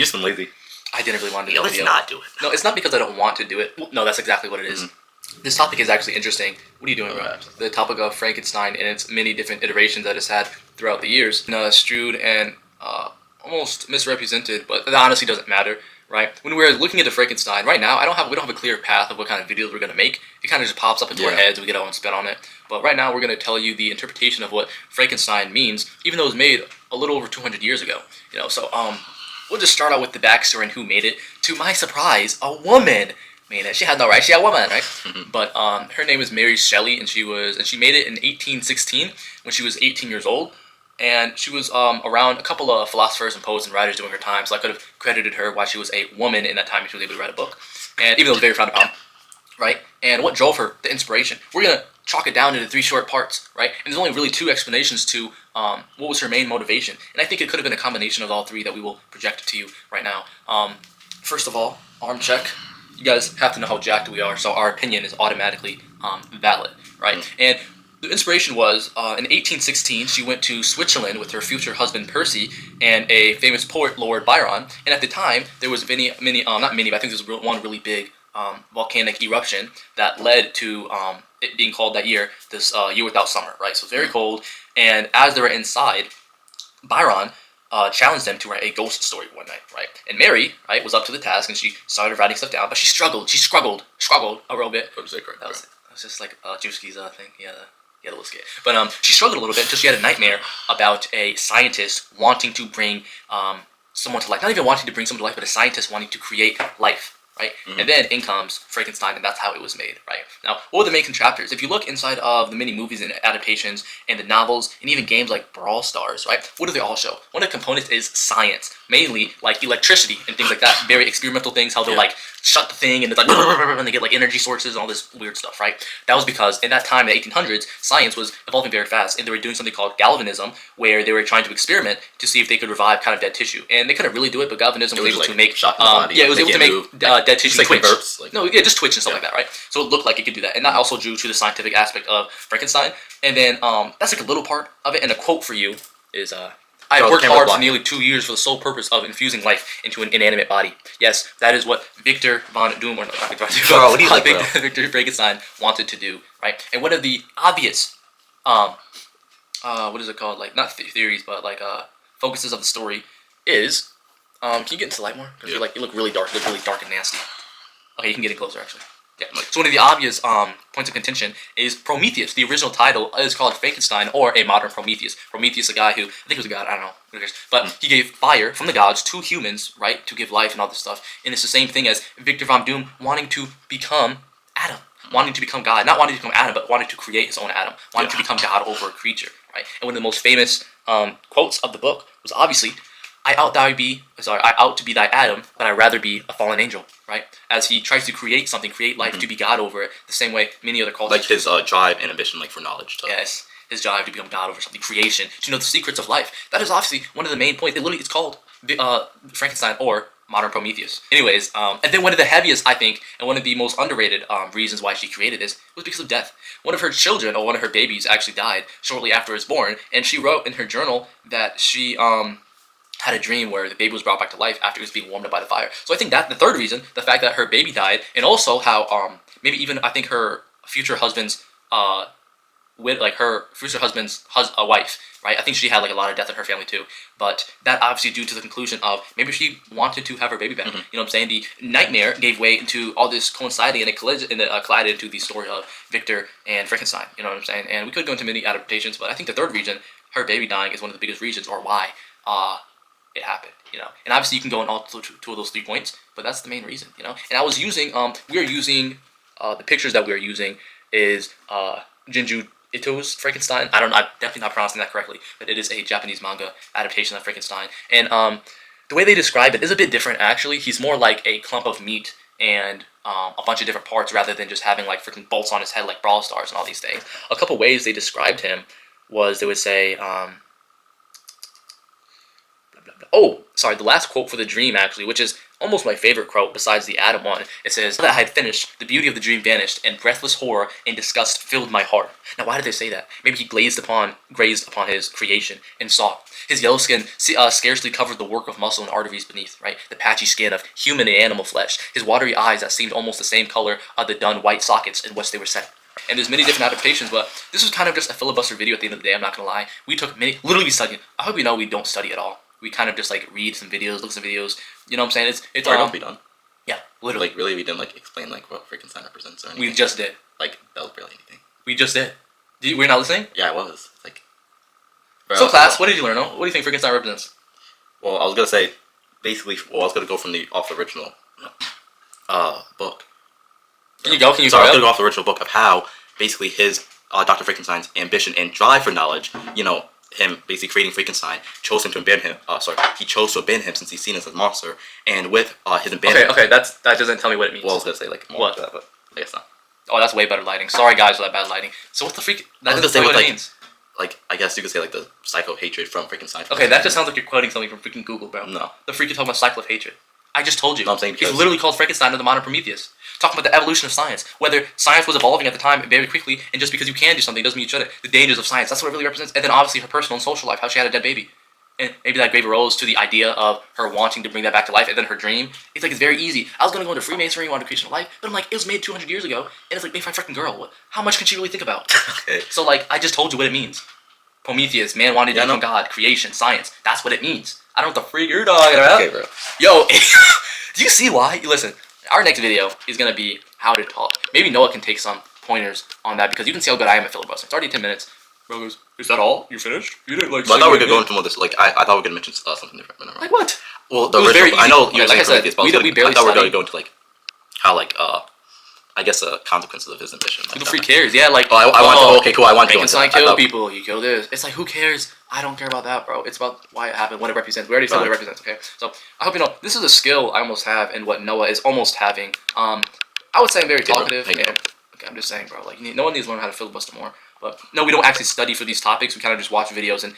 You just been lazy. I didn't really want to do the Let's video. not do it. No, it's not because I don't want to do it. No, that's exactly what it is. This topic is actually interesting. What are you doing, bro? The topic of Frankenstein and its many different iterations that it's had throughout the years. Strewed and almost misrepresented, but that honestly doesn't matter, right? When we're looking at the Frankenstein, right now, we don't have a clear path of what kind of videos we're going to make. It kind of just pops up into our heads, we get our own spin on it. But right now, we're going to tell you the interpretation of what Frankenstein means, even though it was made a little over 200 years ago. So we'll just start out with the backstory and who made it. To my surprise, a woman made it. She had no right. She had a woman, right? But her name is Mary Shelley, and she made it in 1816 when she was 18 years old. And she was around a couple of philosophers and poets and writers during her time, so I could have credited her why she was a woman in that time she was able to write a book. And even though it was very frowned upon, right? And what drove her, the inspiration. We're going to chalk it down into 3 short parts, right? And there's only really 2 explanations to what was her main motivation. And I think it could have been a combination of all 3 that we will project to you right now. First of all, arm check. You guys have to know how jacked we are, so our opinion is automatically valid, right? And the inspiration was, in 1816, she went to Switzerland with her future husband Percy and a famous poet, Lord Byron. And at the time, there was not many, but I think there was one really big volcanic eruption that led to it being called that year, this year without summer, right? So very cold. And as they were inside, Byron challenged them to write a ghost story one night, right? And Mary, right, was up to the task and she started writing stuff down, but she struggled a little bit. That was just like Juski's thing, yeah, a little scared. But she struggled a little bit until she had a nightmare about a scientist wanting to bring someone to life. Not even wanting to bring someone to life, but a scientist wanting to create life, right? And then in comes Frankenstein, and that's how it was made, right? Now, what were the main contraptors? If you look inside of the many movies and adaptations and the novels and even games like Brawl Stars, right? What do they all show? One of the components is science, mainly like electricity and things like that. Very experimental things, how they'll like shut the thing and it's like and they get like energy sources and all this weird stuff, right? That was because in that time, in the 1800s, science was evolving very fast, and they were doing something called galvanism, where they were trying to experiment to see if they could revive kind of dead tissue, and they couldn't really do it, but galvanism was able to make it was able to make dead tissue twitch. Just twitch and stuff like that, right? So it looked like it could do that, and that also drew to the scientific aspect of Frankenstein. And then that's like a little part of it. And a quote for you is I worked hard for nearly 2 years for the sole purpose of infusing life into an inanimate body. Yes, that is what Victor Von Doom, or not Victor Frankenstein wanted to do, right? And one of the obvious, what is it called? Like, not theories, but like focuses of the story is, can you get into the light more? Because you look really dark. You look really dark and nasty. Okay, you can get in closer, actually. Yeah. So one of the obvious points of contention is Prometheus. The original title is called Frankenstein, or a modern Prometheus. Prometheus, a guy who, I think he was a god, I don't know, who cares. But he gave fire from the gods to humans, right, to give life and all this stuff. And it's the same thing as Victor Von Doom wanting to become Adam, wanting to become God. Not wanting to become Adam, but wanting to create his own Adam, wanting to become God over a creature, right? And one of the most famous quotes of the book was obviously, I ought to be thy Adam, but I'd rather be a fallen angel, right? As he tries to create something, create life, to be God over it, the same way many other cultures. Like his drive and ambition, like for knowledge. Yes, his drive to become God over something, creation, to know the secrets of life. That is obviously one of the main points. It's called Frankenstein, or modern Prometheus. Anyways, and then one of the heaviest, I think, and one of the most underrated reasons why she created this was because of death. One of her children, or one of her babies, actually died shortly after it was born, and she wrote in her journal that she had a dream where the baby was brought back to life after it was being warmed up by the fire. So I think that the third reason, the fact that her baby died, and also how maybe even I think her future husband's wife, right? I think she had like a lot of death in her family too. But that obviously due to the conclusion of maybe she wanted to have her baby back. You know what I'm saying? The nightmare gave way into all this coinciding, and it collided into the story of Victor and Frankenstein. You know what I'm saying? And we could go into many adaptations, but I think the third reason, her baby dying, is one of the biggest reasons, or why it happened, and obviously you can go on all two of those 3 points, but that's the main reason, And I was using, we are using, the pictures that we are using is Jinju Ito's Frankenstein. I'm definitely not pronouncing that correctly, but it is a Japanese manga adaptation of Frankenstein, and the way they describe it is a bit different. Actually, he's more like a clump of meat and a bunch of different parts, rather than just having like freaking bolts on his head like Brawl Stars and all these things. A couple ways they described him was they would say, the last quote for the dream, actually, which is almost my favorite quote besides the Adam one. It says, "Now that I had finished, the beauty of the dream vanished, and breathless horror and disgust filled my heart." Now, why did they say that? Maybe he grazed upon his creation and saw. His yellow skin scarcely covered the work of muscle and arteries beneath, right? The patchy skin of human and animal flesh. His watery eyes that seemed almost the same color of the dun white sockets in which they were set. And there's many different adaptations, but this was kind of just a filibuster video at the end of the day, I'm not going to lie. We took literally studying. I hope you know we don't study at all. We kind of just like read some videos, look at some videos. You know what I'm saying? It's don't be done. Yeah, literally. Like really, we didn't like explain like what Frankenstein represents or anything. We just did. Like that was barely anything. We just did. We're not listening? Yeah, I was. Like. So class, what did you learn? What do you think Frankenstein represents? Well, I was gonna say, basically, I was gonna go from off the original, book. Can you go? Can you? So I was gonna go off the original book of how basically his Dr. Frankenstein's ambition and drive for knowledge, you know, him basically creating Frankenstein, chose him to abandon him. He chose to abandon him since he's seen as a monster, and with his abandonment. Okay, that doesn't tell me what it means. Well, I was gonna say like more what? That, but I guess not. Oh, that's way better lighting. Sorry guys for that bad lighting. So what the freak? That doesn't tell me what it means. Like, I guess you could say like the cycle of hatred from Frankenstein. Okay, that just sounds like you're quoting something from freaking Google, bro. No. The freak you're talking about cycle of hatred. I just told you. No, I'm saying he's literally called Frankenstein or the modern Prometheus. Talking about the evolution of science. Whether science was evolving at the time very quickly, and just because you can do something doesn't mean you shouldn't. The dangers of science, that's what it really represents. And then obviously her personal and social life, how she had a dead baby. And maybe that gave a rose to the idea of her wanting to bring that back to life, and then her dream. It's like, it's very easy. I was going to go into Freemasonry, wanted creation of life, but I'm like, it was made 200 years ago, and it's like, make my freaking girl. How much can she really think about? Okay. So like, I just told you what it means. Prometheus, man wanted to become God, creation, science. That's what it means. I don't know what the freak you're talking about. Okay, bro. Yo, do you see why? Listen, our next video is going to be how to talk. Maybe Noah can take some pointers on that, because you can see how good I am at filibustering. It's already 10 minutes. Bro goes, is that all? You finished? You didn't like. But I thought we could go into more this. Like I thought we were gonna mention something different. But never mind. Like what? Well, the original. I know you were saying Prometheus, but we barely I thought we were studied. gonna go into like how like I guess the consequences of his ambition. Who the freak cares? Yeah, like I want to. Okay, cool. I want to go into Frankenstein that. killed people. He killed this. It's like, who cares? I don't care about that, bro. It's about why it happened, what it represents. We already said what it represents. Okay, so I hope you know this is a skill I almost have, and what Noah is almost having. I would say I'm very talkative. And, okay, I'm just saying, bro. Like, no one needs to learn how to filibuster more. But no, we don't actually study for these topics. We kind of just watch videos and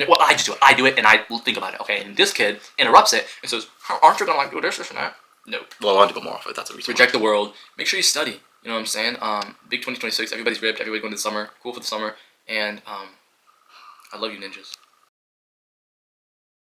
well, I just do it. I do it, and I think about it. Okay, and this kid interrupts it and says, "Aren't you gonna like do this and that?" No. Well, I want to go more off of it. That's a reason. Reject the world. Make sure you study. You know what I'm saying? Big 2026. Everybody's ripped. Everybody going to the summer. Cool for the summer. And I love you, ninjas.